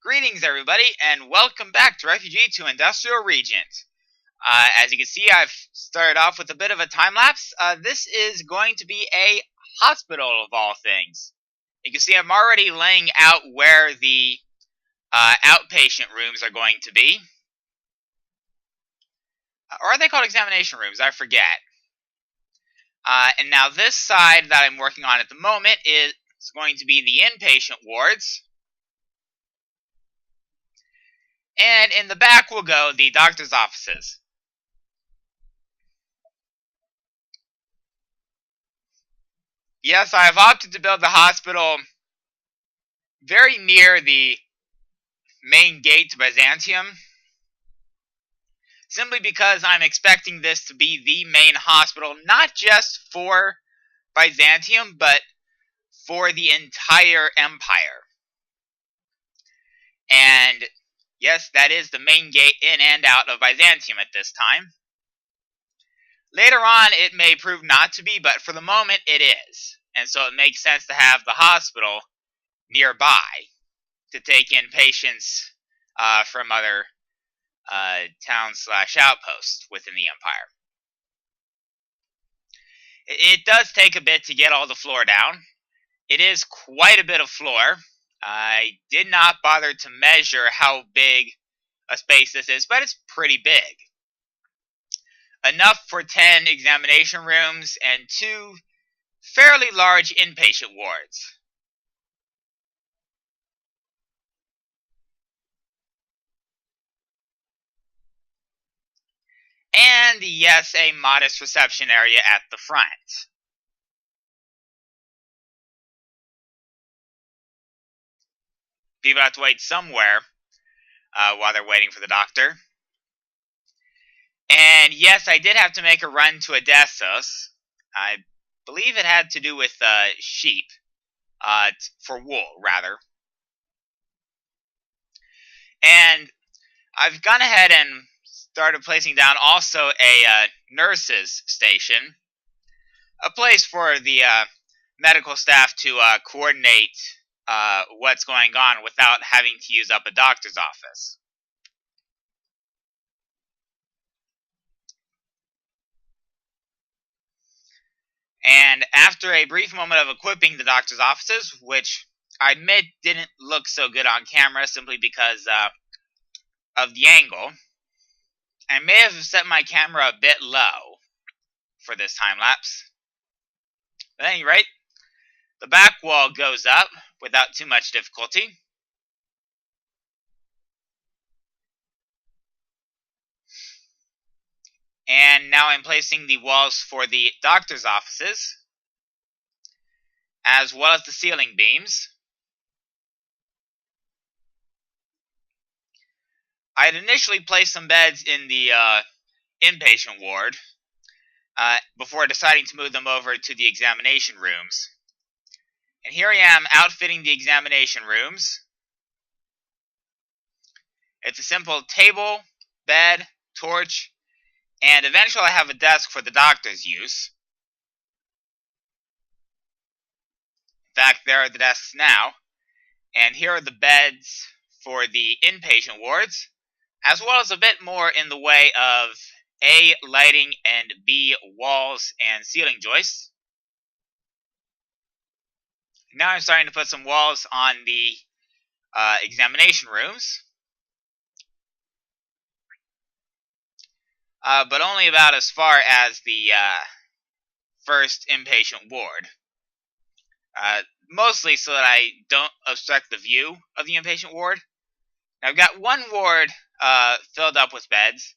Greetings, everybody, and welcome back to Refugee to Industrial Regent. As you can see, I've started off with a bit of a time-lapse. This is going to be a hospital of all things. You can see I'm already laying out where the outpatient rooms are going to be. Or are they called examination rooms? I forget. And now this side that I'm working on at the moment is going to be the inpatient wards. And in the back will go the doctor's offices. Yes, I have opted to build the hospital very near the main gate to Byzantium, simply because I'm expecting this to be the main hospital, not just for Byzantium, but for the entire empire. And yes, that is the main gate in and out of Byzantium at this time. Later on, it may prove not to be, but for the moment, it is. And so it makes sense to have the hospital nearby to take in patients from other towns/outposts within the empire. It does take a bit to get all the floor down. It is quite a bit of floor. I did not bother to measure how big a space this is, but it's pretty big. Enough for 10 examination rooms and 2 fairly large inpatient wards. And yes, a modest reception area at the front. People have to wait somewhere while they're waiting for the doctor. And yes, I did have to make a run to Odessos. I believe it had to do with sheep, for wool, rather. And I've gone ahead and started placing down also a nurses' station, a place for the medical staff to coordinate what's going on without having to use up a doctor's office. And after a brief moment of equipping the doctor's offices, which I admit didn't look so good on camera simply because of the angle, I may have set my camera a bit low for this time-lapse. But at any rate, the back wall goes up without too much difficulty. And now I'm placing the walls for the doctor's offices, as well as the ceiling beams. I had initially placed some beds in the inpatient ward before deciding to move them over to the examination rooms. And here I am outfitting the examination rooms. It's a simple table, bed, torch, and eventually I have a desk for the doctor's use. In fact, there are the desks now. And here are the beds for the inpatient wards, as well as a bit more in the way of A, lighting, and B, walls and ceiling joists. Now I'm starting to put some walls on the examination rooms. But only about as far as the first inpatient ward. Mostly so that I don't obstruct the view of the inpatient ward. Now I've got one ward filled up with beds.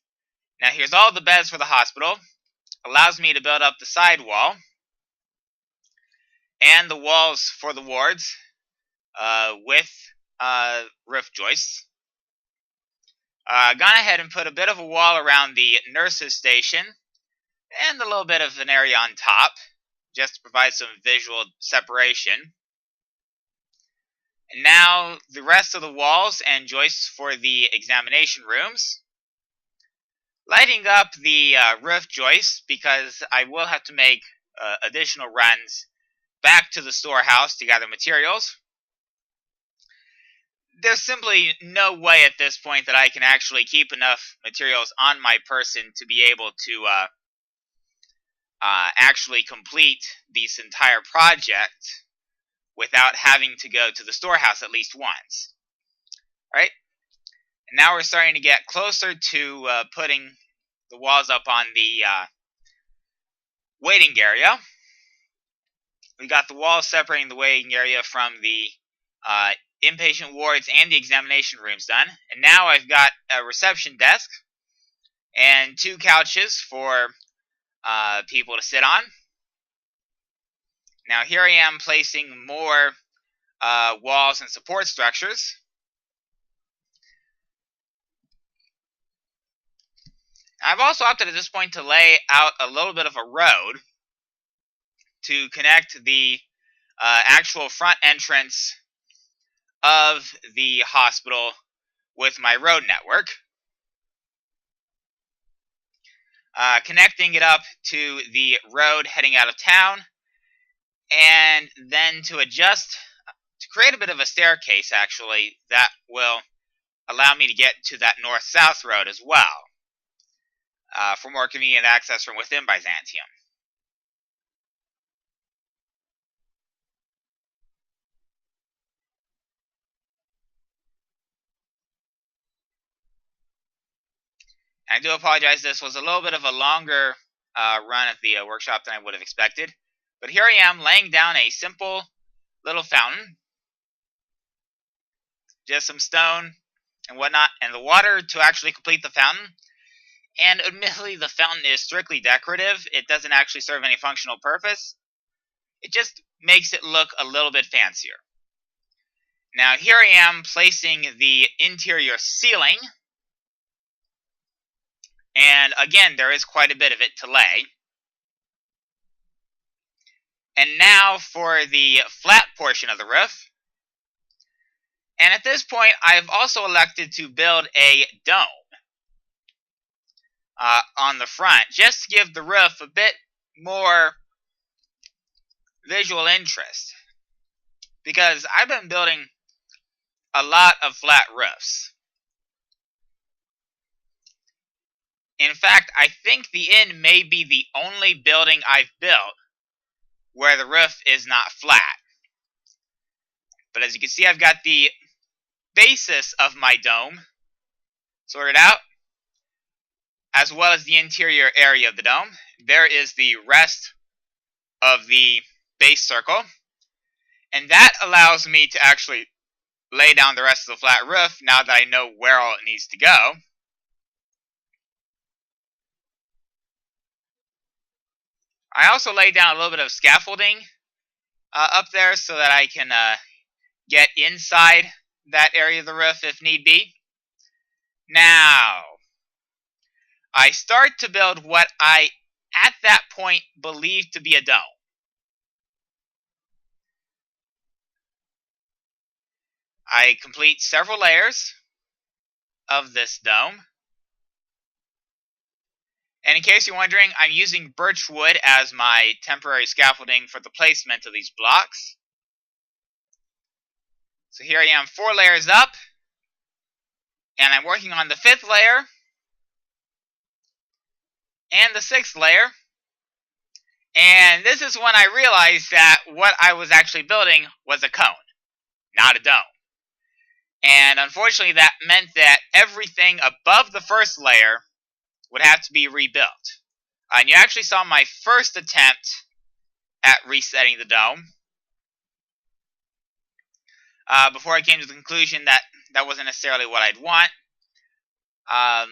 Now here's all the beds for the hospital. Allows me to build up the side wall and the walls for the wards with roof joists. Gone ahead and put a bit of a wall around the nurses' station and a little bit of an area on top, just to provide some visual separation. And now the rest of the walls and joists for the examination rooms. Lighting up the roof joists because I will have to make additional runs back to the storehouse to gather materials. there's simply no way at this point that I can actually keep enough materials on my person to be able to actually complete this entire project without having to go to the storehouse at least once. Right? And now we're starting to get closer to putting the walls up on the waiting area. We got the walls separating the waiting area from the inpatient wards and the examination rooms done. And now I've got a reception desk and 2 couches for people to sit on. Now here I am placing more walls and support structures. I've also opted at this point to lay out a little bit of a road to connect the actual front entrance of the hospital with my road network, connecting it up to the road heading out of town, and then to create a bit of a staircase actually that will allow me to get to that north-south road as well, for more convenient access from within Byzantium. I do apologize, this was a little bit of a longer run at the workshop than I would have expected. But here I am laying down a simple little fountain. Just some stone and whatnot, and the water to actually complete the fountain. And admittedly, the fountain is strictly decorative. It doesn't actually serve any functional purpose. It just makes it look a little bit fancier. Now here I am placing the interior ceiling. And again, there is quite a bit of it to lay. And now for the flat portion of the roof. And at this point, I've also elected to build a dome on the front, just to give the roof a bit more visual interest. Because I've been building a lot of flat roofs. In fact, I think the inn may be the only building I've built where the roof is not flat. But as you can see, I've got the basis of my dome sorted out, as well as the interior area of the dome. There is the rest of the base circle, and that allows me to actually lay down the rest of the flat roof now that I know where all it needs to go. I also laid down a little bit of scaffolding up there so that I can get inside that area of the roof if need be. Now, I start to build what I, at that point, believed to be a dome. I complete several layers of this dome. And in case you're wondering, I'm using birch wood as my temporary scaffolding for the placement of these blocks. So here I am 4 layers up, and I'm working on the 5th layer and the 6th layer. And this is when I realized that what I was actually building was a cone, not a dome. And unfortunately, that meant that everything above the 1st layer would have to be rebuilt. And you actually saw my first attempt at resetting the dome before I came to the conclusion that that wasn't necessarily what I'd want. I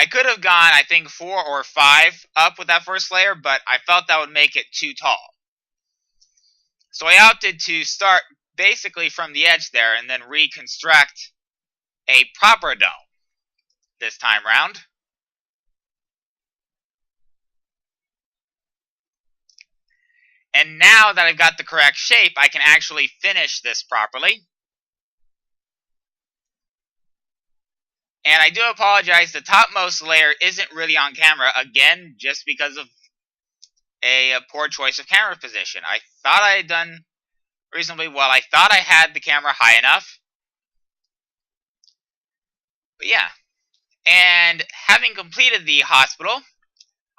could have gone, I think, 4 or 5 up with that 1st layer, but I felt that would make it too tall. So I opted to start basically from the edge there and then reconstruct a proper dome this time round. And now that I've got the correct shape, I can actually finish this properly. And I do apologize, the topmost layer isn't really on camera, again, just because of a poor choice of camera position. I thought I had done reasonably well. I thought I had the camera high enough, But yeah, and having completed the hospital,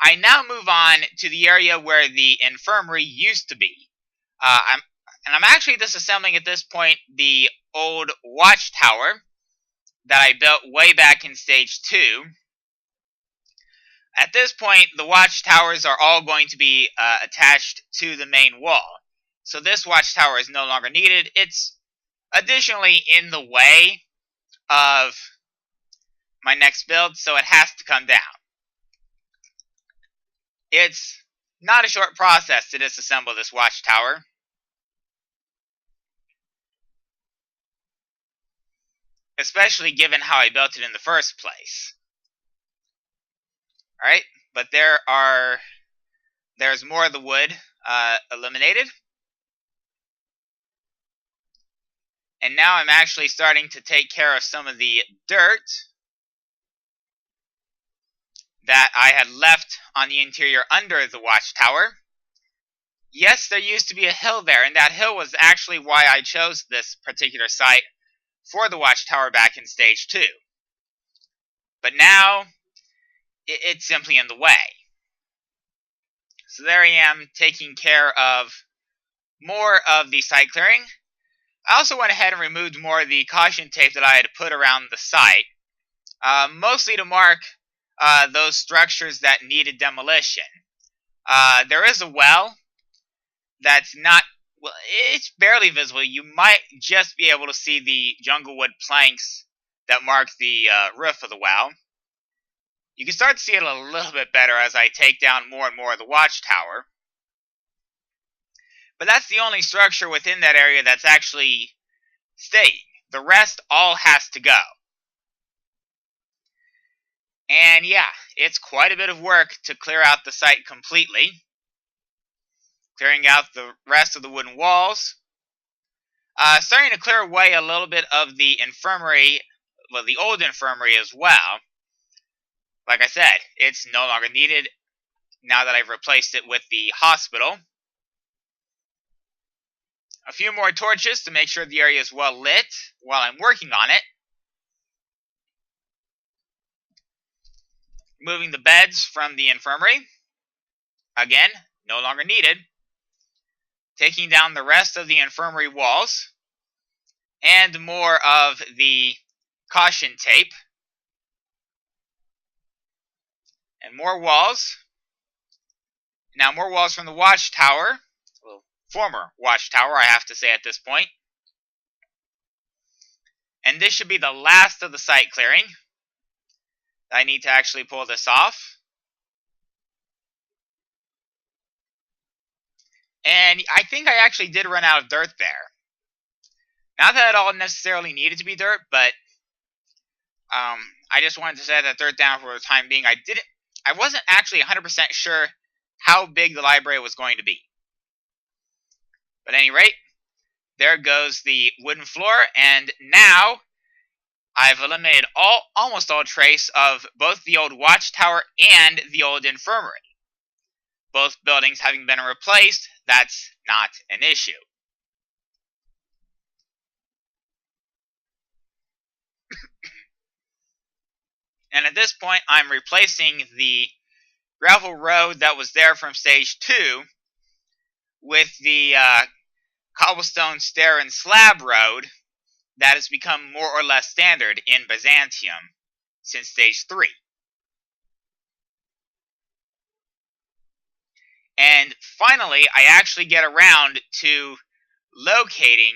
I now move on to the area where the infirmary used to be. I'm actually disassembling at this point the old watchtower that I built way back in stage 2. At this point, the watchtowers are all going to be attached to the main wall. So this watchtower is no longer needed. It's additionally in the way of my next build, so it has to come down. It's not a short process to disassemble this watchtower. Especially given how I built it in the first place. Alright, but there's more of the wood eliminated. And now I'm actually starting to take care of some of the dirt that I had left on the interior under the watchtower. Yes, there used to be a hill there, and that hill was actually why I chose this particular site for the watchtower back in stage 2. But now, it's simply in the way. So there I am, taking care of more of the site clearing. I also went ahead and removed more of the caution tape that I had put around the site, mostly to mark those structures that needed demolition. There is a well that's not, well, it's barely visible. You might just be able to see the junglewood planks that mark the roof of the well. You can start to see it a little bit better as I take down more and more of the watchtower. But that's the only structure within that area that's actually staying. The rest all has to go. And yeah, it's quite a bit of work to clear out the site completely. Clearing out the rest of the wooden walls. Starting to clear away a little bit of the infirmary, well, the old infirmary as well. Like I said, it's no longer needed now that I've replaced it with the hospital. A few more torches to make sure the area is well lit while I'm working on it. Moving the beds from the infirmary. Again, no longer needed. Taking down the rest of the infirmary walls. And more of the caution tape. And more walls. Now more walls from the watchtower. Well, former watchtower, I have to say at this point. And this should be the last of the site clearing. I need to actually pull this off. And I think I actually did run out of dirt there. Not that it all necessarily needed to be dirt, but I just wanted to set that dirt down for the time being. I wasn't actually 100% sure how big the library was going to be. But at any rate, there goes the wooden floor, and now I've eliminated almost all trace of both the old watchtower and the old infirmary. Both buildings having been replaced, that's not an issue. And at this point, I'm replacing the gravel road that was there from stage 2 with the cobblestone stair and slab road that has become more or less standard in Byzantium since stage 3. And finally, I actually get around to locating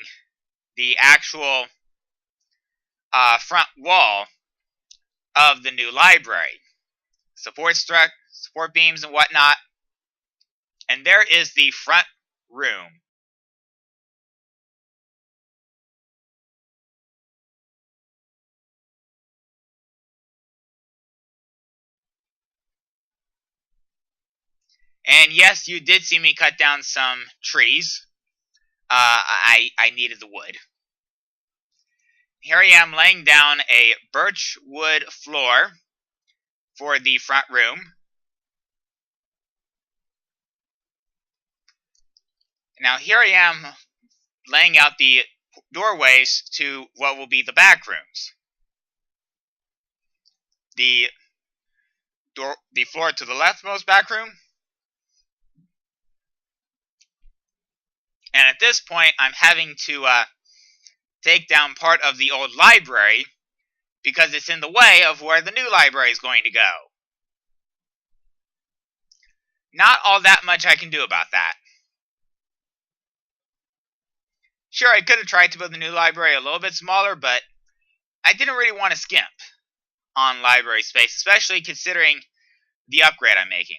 the actual front wall of the new library. Support beams and whatnot. And there is the front room. And yes, you did see me cut down some trees. I needed the wood. Here I am laying down a birch wood floor for the front room. Now here I am laying out the doorways to what will be the back rooms. the floor to the leftmost back room. And at this point, I'm having to take down part of the old library because it's in the way of where the new library is going to go. Not all that much I can do about that. Sure, I could have tried to build the new library a little bit smaller, but I didn't really want to skimp on library space, especially considering the upgrade I'm making.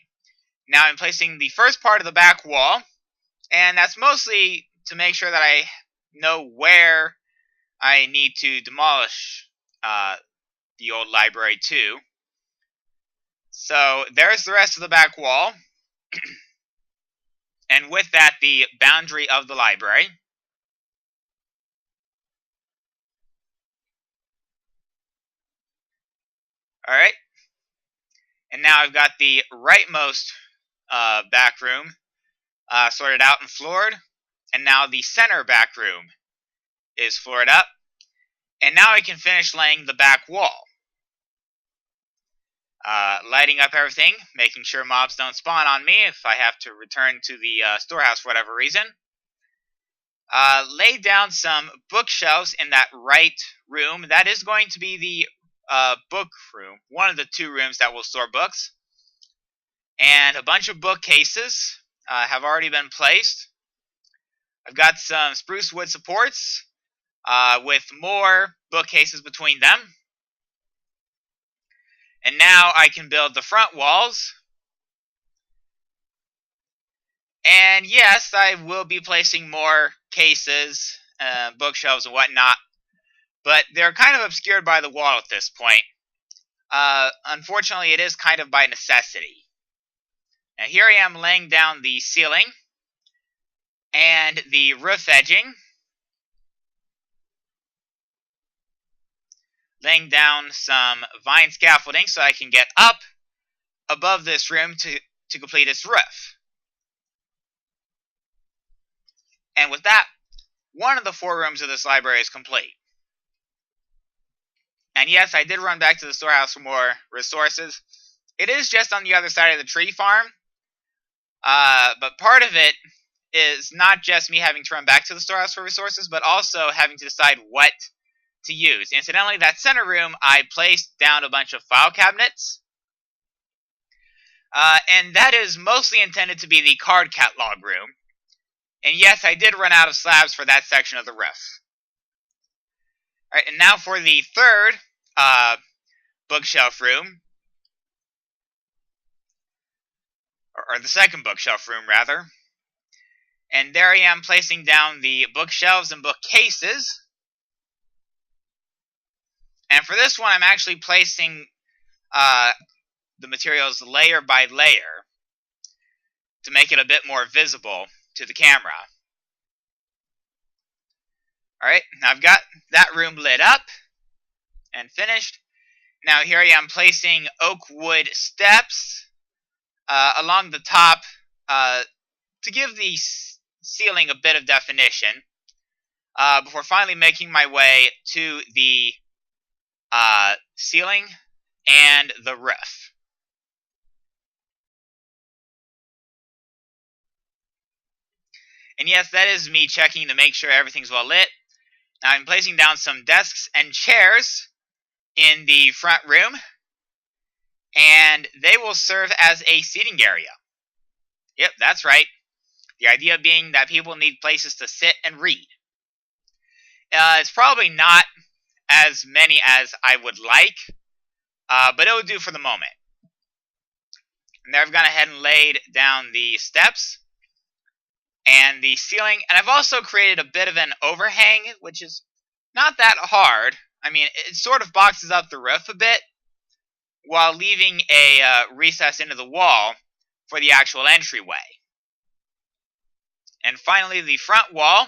Now I'm placing the first part of the back wall, and that's mostly to make sure that I know where I need to demolish the old library too. So there's the rest of the back wall, and with that, the boundary of the library. Alright, and now I've got the rightmost back room sorted out and floored, and now the center back room is floored up, and now I can finish laying the back wall. Lighting up everything, making sure mobs don't spawn on me if I have to return to the storehouse for whatever reason. Lay down some bookshelves in that right room. That is going to be the book room, one of the two rooms that will store books. And a bunch of bookcases have already been placed. I've got some spruce wood supports with more bookcases between them. And now I can build the front walls. And yes, I will be placing more cases, bookshelves, and whatnot. But they're kind of obscured by the wall at this point. Unfortunately, it is kind of by necessity. Now here I am laying down the ceiling and the roof edging. Laying down some vine scaffolding so I can get up above this room to complete its roof. And with that, one of the 4 rooms of this library is complete. And yes, I did run back to the storehouse for more resources. It is just on the other side of the tree farm. But part of it is not just me having to run back to the storehouse for resources, but also having to decide what to use. Incidentally, that center room, I placed down a bunch of file cabinets. And that is mostly intended to be the card catalog room. And yes, I did run out of slabs for that section of the roof. Alright, and now for the third bookshelf room. Or the second bookshelf room, rather. And there I am placing down the bookshelves and bookcases. And for this one, I'm actually placing the materials layer by layer to make it a bit more visible to the camera. Alright, now I've got that room lit up and finished. Now here I am placing oak wood steps along the top to give the ceiling a bit of definition before finally making my way to the ceiling and the roof. And yes, that is me checking to make sure everything's well lit. Now I'm placing down some desks and chairs in the front room, and they will serve as a seating area. Yep, that's right. The idea being that people need places to sit and read. It's probably not as many as I would like, but it will do for the moment. And there I've gone ahead and laid down the steps and the ceiling, and I've also created a bit of an overhang, which is not that hard. I mean, it sort of boxes up the roof a bit, while leaving a recess into the wall for the actual entryway. And finally, the front wall,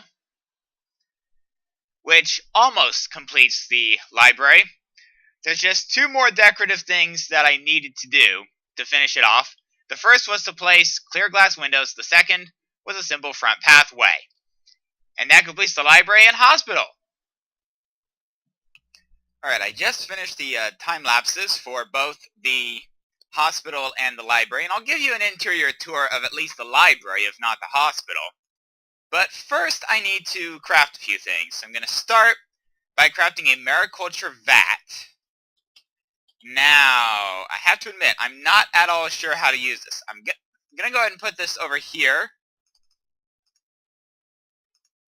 which almost completes the library. There's just 2 more decorative things that I needed to do to finish it off. The first was to place clear glass windows. The second was a simple front pathway. And that completes the library and hospital. Alright, I just finished the time lapses for both the hospital and the library, and I'll give you an interior tour of at least the library, if not the hospital. But first, I need to craft a few things. I'm going to start by crafting a mariculture vat. Now, I have to admit, I'm not at all sure how to use this. I'm going to go ahead and put this over here.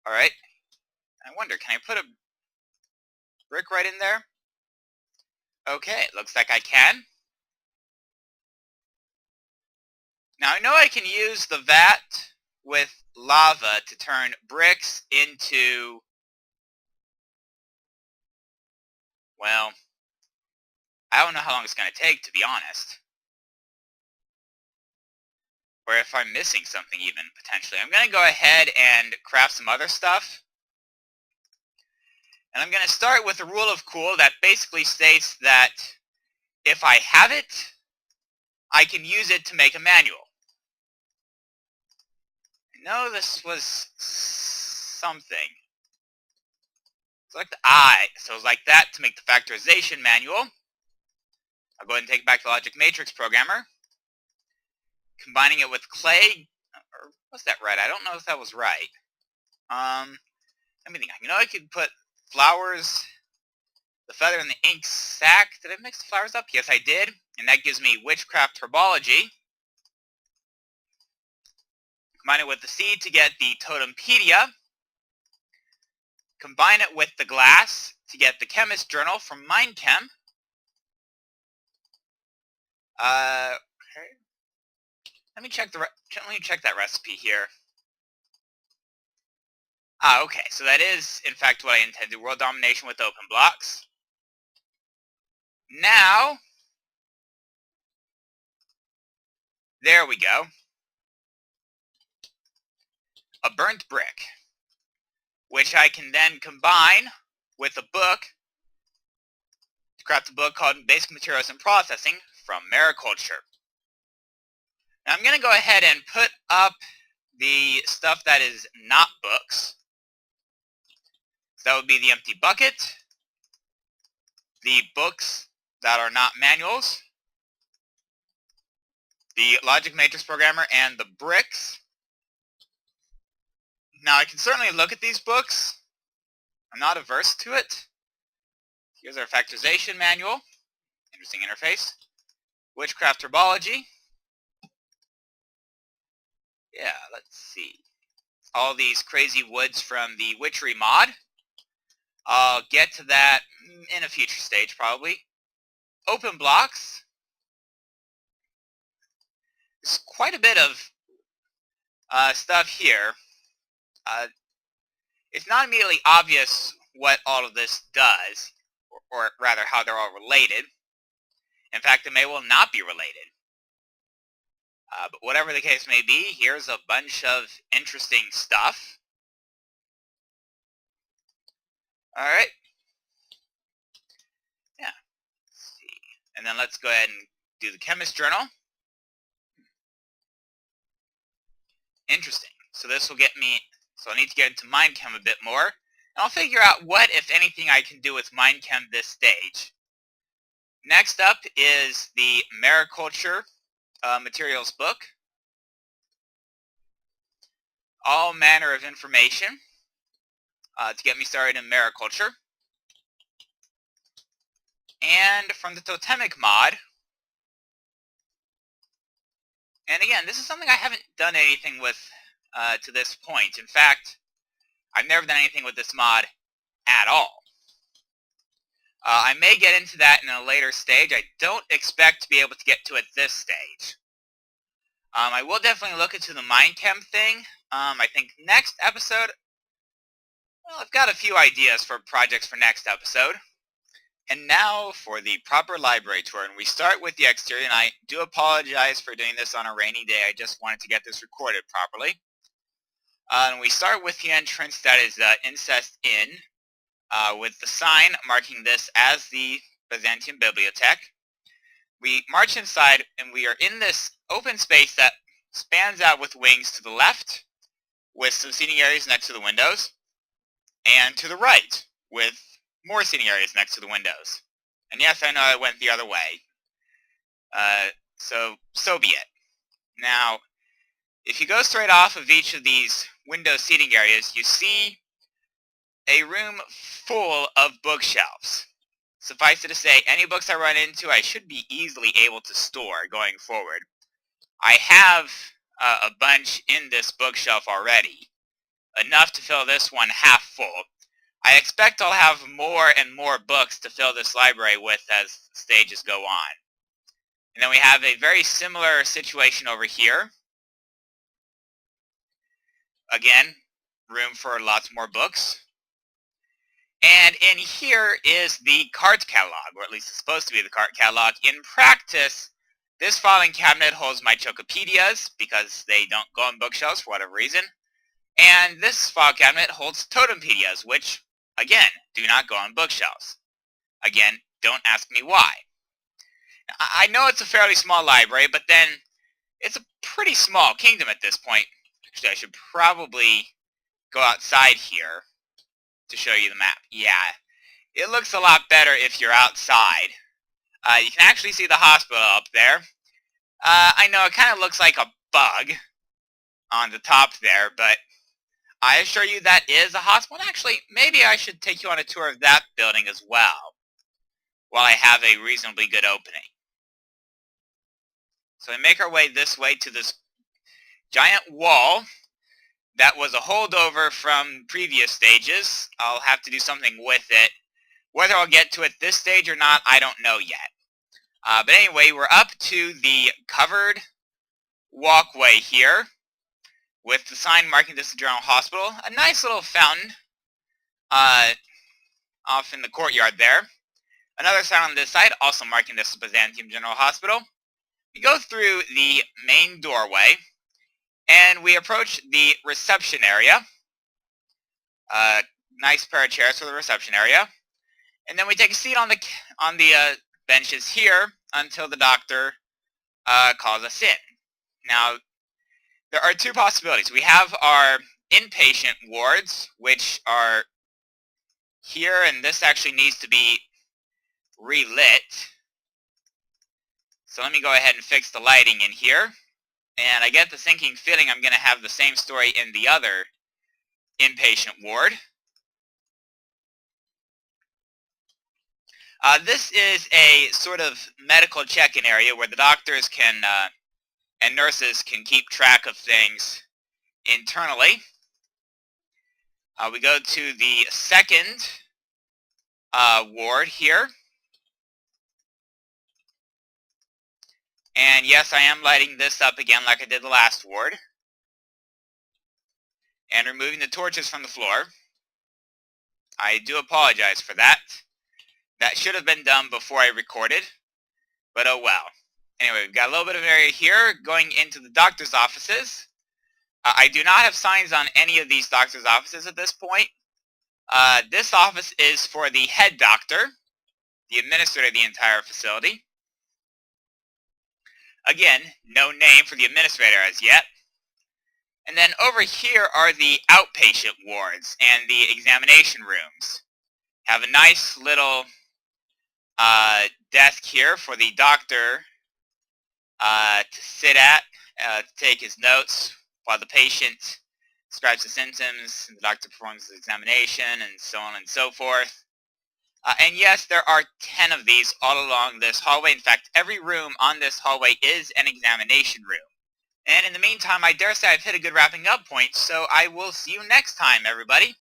Alright. I wonder, can I put a brick right in there? Okay, looks like I can. Now I know I can use the vat with lava to turn bricks into, well, I don't know how long it's going to take, to be honest. Or if I'm missing something even, potentially. I'm going to go ahead and craft some other stuff. And I'm going to start with a rule of cool that basically states that if I have it, I can use it to make a manual. No, this was something. Select I. So it's like that to make the factorization manual. I'll go ahead and take back the logic matrix programmer. Combining it with clay, or was that right? I don't know if that was right. Let me think. You know, I could put flowers, the feather, and the ink sac. Did I mix the flowers up? Yes, I did. And that gives me witchcraft herbology. Combine it with the seed to get the totempedia. Combine it with the glass to get the chemist journal from MindChem. Okay. Let me check that recipe here. Okay, so that is, in fact, what I intended. World domination with open blocks. Now, there we go. A burnt brick, which I can then combine with a book to craft a book called Basic Materials and Processing from Mariculture. Now I'm going to go ahead and put up the stuff that is not books. So that would be the empty bucket, the books that are not manuals, the logic matrix programmer, and the bricks. Now I can certainly look at these books. I'm not averse to it. Here's our factorization manual. Interesting interface. Witchcraft herbology. Yeah, let's see. All these crazy woods from the witchery mod. I'll get to that in a future stage, probably. Open blocks. There's quite a bit of stuff here. It's not immediately obvious what all of this does, or rather how they're all related. In fact, they may well not be related. But whatever the case may be, here's a bunch of interesting stuff. Alright. Yeah. Let's see. And then let's go ahead and do the chemist journal. Interesting. So this will get me, so I need to get into MindChem a bit more. And I'll figure out what, if anything, I can do with MindChem this stage. Next up is the Mariculture materials book. All manner of information to get me started in mariculture. And from the totemic mod, and again, this is something I haven't done anything with to this point. In fact, I've never done anything with this mod at all. I may get into that in a later stage. I don't expect to be able to get to it this stage. I will definitely look into the MindChem thing. I think next episode, well, I've got a few ideas for projects for next episode. And now for the proper library tour, and we start with the exterior, and I do apologize for doing this on a rainy day. I just wanted to get this recorded properly. And we start with the entrance that is Incest Inn, with the sign marking this as the Byzantium Bibliothèque. We march inside, and we are in this open space that spans out with wings to the left, with some seating areas next to the windows, and to the right, with more seating areas next to the windows. And yes, I know I went the other way. So be it. Now, if you go straight off of each of these window seating areas, you see a room full of bookshelves. Suffice it to say, any books I run into, I should be easily able to store going forward. I have a bunch in this bookshelf already, enough to fill this one half full. I expect I'll have more and more books to fill this library with as stages go on. And then we have a very similar situation over here. Again, room for lots more books. And in here is the cart catalog, or at least it's supposed to be the cart catalog. In practice, this filing cabinet holds my Chocopedias, because they don't go on bookshelves for whatever reason. And this file cabinet holds Totempedias, which, again, do not go on bookshelves. Again, don't ask me why. I know it's a fairly small library, but then it's a pretty small kingdom at this point. Actually, I should probably go outside here to show you the map. Yeah, it looks a lot better if you're outside. You can actually see the hospital up there. I know it kind of looks like a bug on the top there, but I assure you that is a hospital. And actually, maybe I should take you on a tour of that building as well, while I have a reasonably good opening. So we make our way this way to this giant wall that was a holdover from previous stages. I'll have to do something with it. Whether I'll get to it this stage or not, I don't know yet. But anyway, we're up to the covered walkway here with the sign marking this is General Hospital. A nice little fountain off in the courtyard there. Another sign on this side also marking this is Byzantium General Hospital. We go through the main doorway and we approach the reception area. Nice pair of chairs for the reception area. And then we take a seat on the benches here until the doctor calls us in. Now, there are two possibilities. We have our inpatient wards, which are here, and this actually needs to be relit. So let me go ahead and fix the lighting in here. And I get the sinking feeling I'm going to have the same story in the other inpatient ward. This is a sort of medical check-in area where the doctors can and nurses can keep track of things internally. We go to the second ward here. And yes, I am lighting this up again like I did the last ward. And removing the torches from the floor. I do apologize for that. That should have been done before I recorded, but oh well. Anyway, we've got a little bit of area here going into the doctor's offices. I do not have signs on any of these doctor's offices at this point. This office is for the head doctor, the administrator of the entire facility. Again, no name for the administrator as yet. And then over here are the outpatient wards and the examination rooms. Have a nice little desk here for the doctor to sit at, to take his notes while the patient describes the symptoms, and the doctor performs the examination, and so on and so forth. And yes, there are 10 of these all along this hallway. In fact, every room on this hallway is an examination room. And in the meantime, I dare say I've hit a good wrapping up point, so I will see you next time, everybody.